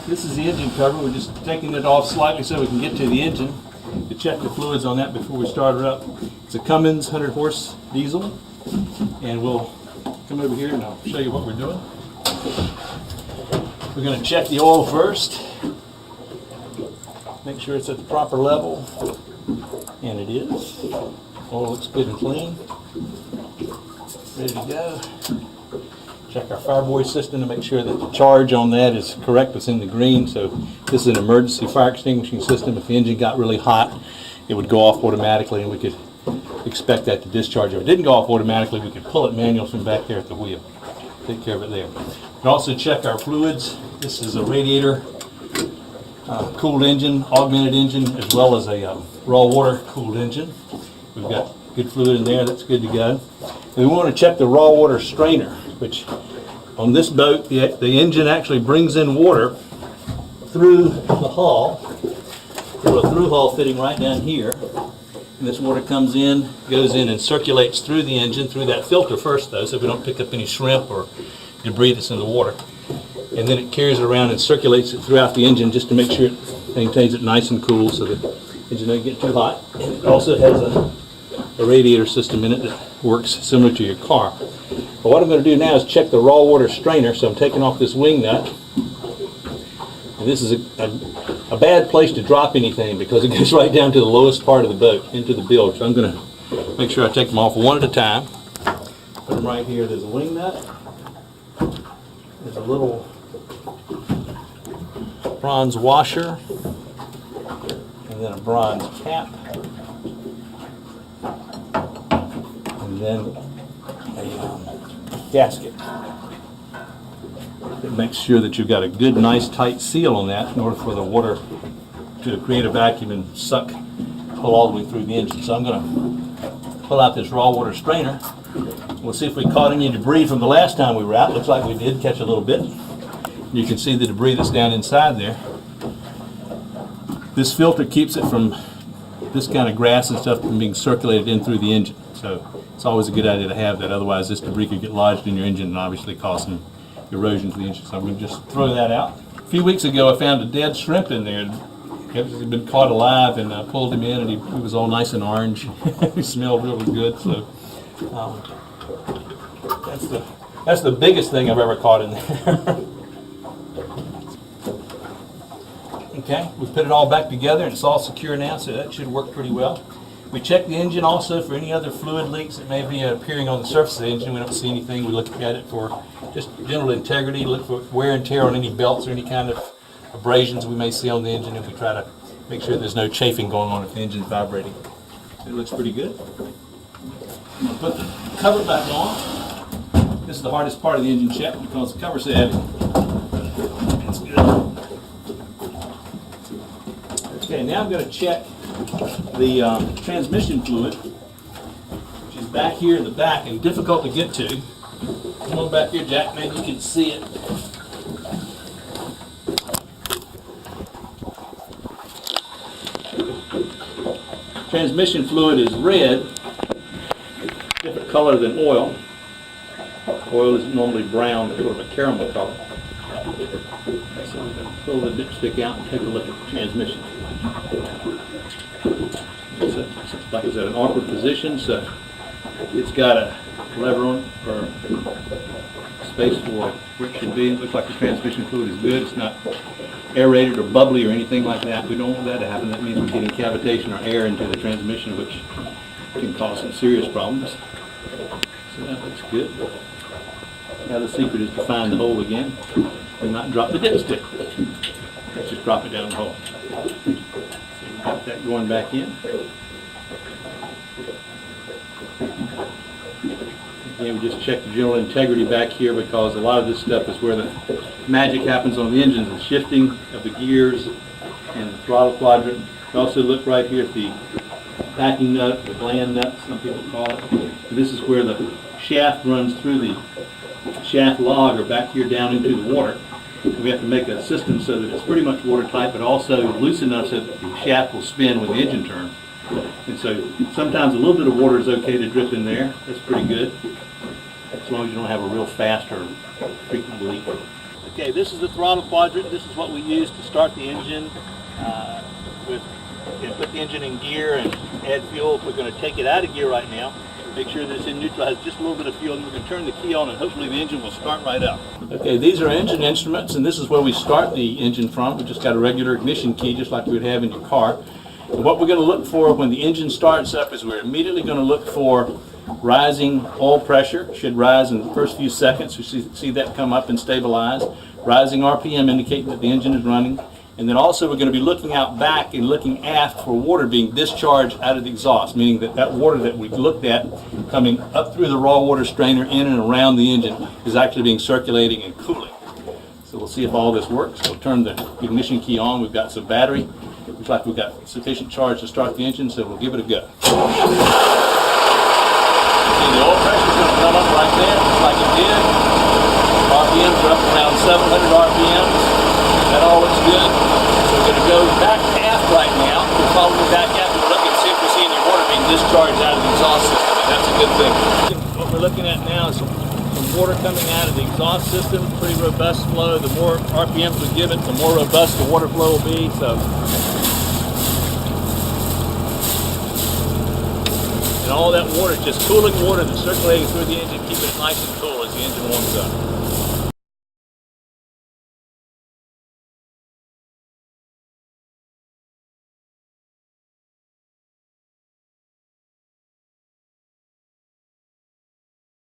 This is the engine cover. We're just taking it off slightly so we can get to the engine to check the fluids on that before we start her up. It's a Cummins 100 horse diesel, and we'll come over here and I'll show you what we're doing. We're going to check the oil first, make sure it's at the proper level, and it is. Oil looks good and clean. Ready to go. Check our fireboy system to make sure that the charge on that is correct. It's in the green, so this is an emergency fire extinguishing system. If the engine got really hot, it would go off automatically and we could expect that to discharge. If it didn't go off automatically, we could pull it manual from back there at the wheel. Take care of it there. We also check our fluids. This is a radiator cooled engine, augmented engine, as well as a raw water cooled engine. We've got good fluid in there, that's good to go. And we want to check the raw water strainer, which on this boat, the engine actually brings in water through the hull, through a through hull fitting right down here. And this water comes in, goes in and circulates through the engine, through that filter first though, so we don't pick up any shrimp or debris that's in the water. And then it carries it around and circulates it throughout the engine just to make sure it maintains it nice and cool so the engine doesn't get too hot. And it also has a radiator system in it that works similar to your car. But what I'm going to do now is check the raw water strainer. So I'm taking off this wing nut. And this is a bad place to drop anything because it goes right down to the lowest part of the boat, into the bilge. So I'm going to make sure I take them off one at a time. Put them right here. There's a wing nut. There's a little bronze washer. And then a bronze cap. And then a gasket. It makes sure that you've got a good, nice, tight seal on that in order for the water to create a vacuum and pull all the way through the engine. So I'm going to pull out this raw water strainer. We'll see if we caught any debris from the last time we were out. Looks like we did catch a little bit. You can see the debris that's down inside there. This filter keeps it from this kind of grass and stuff from being circulated in through the engine. So it's always a good idea to have that. Otherwise, this debris could get lodged in your engine and obviously cause some erosion to the engine. So I'm going to just throw that out. A few weeks ago, I found a dead shrimp in there. He'd been caught alive, and I pulled him in, and he was all nice and orange. He smelled really good. So that's the biggest thing I've ever caught in there. Okay, we put it all back together and it's all secure now, so that should work pretty well. We check the engine also for any other fluid leaks that may be appearing on the surface of the engine. We don't see anything. We look at it for just general integrity, look for wear and tear on any belts or any kind of abrasions we may see on the engine, and we try to make sure there's no chafing going on if the engine's vibrating. It looks pretty good. I'm going to put the cover back on. This is the hardest part of the engine check because the cover's so heavy. That's good. Okay, now I'm going to check the transmission fluid, which is back here in the back and difficult to get to. Come on back here, Jack, maybe you can see it. Transmission fluid is red, different color than oil. Oil is normally brown, sort of a caramel color. So we're going to pull the dipstick out and take a look at the transmission. It's like it's at an awkward position, so it's got a lever on or space for where it should be. It looks like the transmission fluid is good. It's not aerated or bubbly or anything like that. We don't want that to happen. That means we're getting cavitation or air into the transmission, which can cause some serious problems. So that looks good. Now the secret is to find the hole again and not drop the dipstick. Let's just drop it down the hole. So we've got that going back in. Again, we just check the general integrity back here because a lot of this stuff is where the magic happens on the engines, the shifting of the gears and the throttle quadrant. We also look right here at the backing nut, the gland nut, some people call it. And this is where the shaft runs through the shaft log or back here down into the water. And we have to make a system so that it's pretty much watertight, but also loose enough so that the shaft will spin when the engine turns. And so sometimes a little bit of water is okay to drip in there. That's pretty good, as long as you don't have a real fast or frequent leak. Okay, this is the throttle quadrant. This is what we use to start the engine. Put the engine in gear and add fuel. We're going to take it out of gear right now. Make sure that it's in neutral, has just a little bit of fuel, and we're going to turn the key on and hopefully the engine will start right up. Okay, these are engine instruments, and this is where we start the engine from. We just got a regular ignition key just like you would have in your car. And what we're going to look for when the engine starts up is we're immediately going to look for rising oil pressure. It should rise in the first few seconds. You see that come up and stabilize. Rising RPM indicating that the engine is running. And then also we're going to be looking out back and looking aft for water being discharged out of the exhaust, meaning that that water that we looked at coming up through the raw water strainer in and around the engine is actually being circulating and cooling. So we'll see if all this works. We'll turn the ignition key on. We've got some battery. Looks like we've got sufficient charge to start the engine, so we'll give it a go. See, the oil pressure is going to come up right there, just like it did. RPMs are up around 700 RPMs. That all looks good. So we're going to go back aft right now. We'll follow me back aft and look and see if we're seeing your water being discharged out of the exhaust system. And that's a good thing. What we're looking at now is some water coming out of the exhaust system. Pretty robust flow. The more RPMs we give it, the more robust the water flow will be. And all that water is just cooling water that's circulating through the engine, keeping it nice and cool as the engine warms up.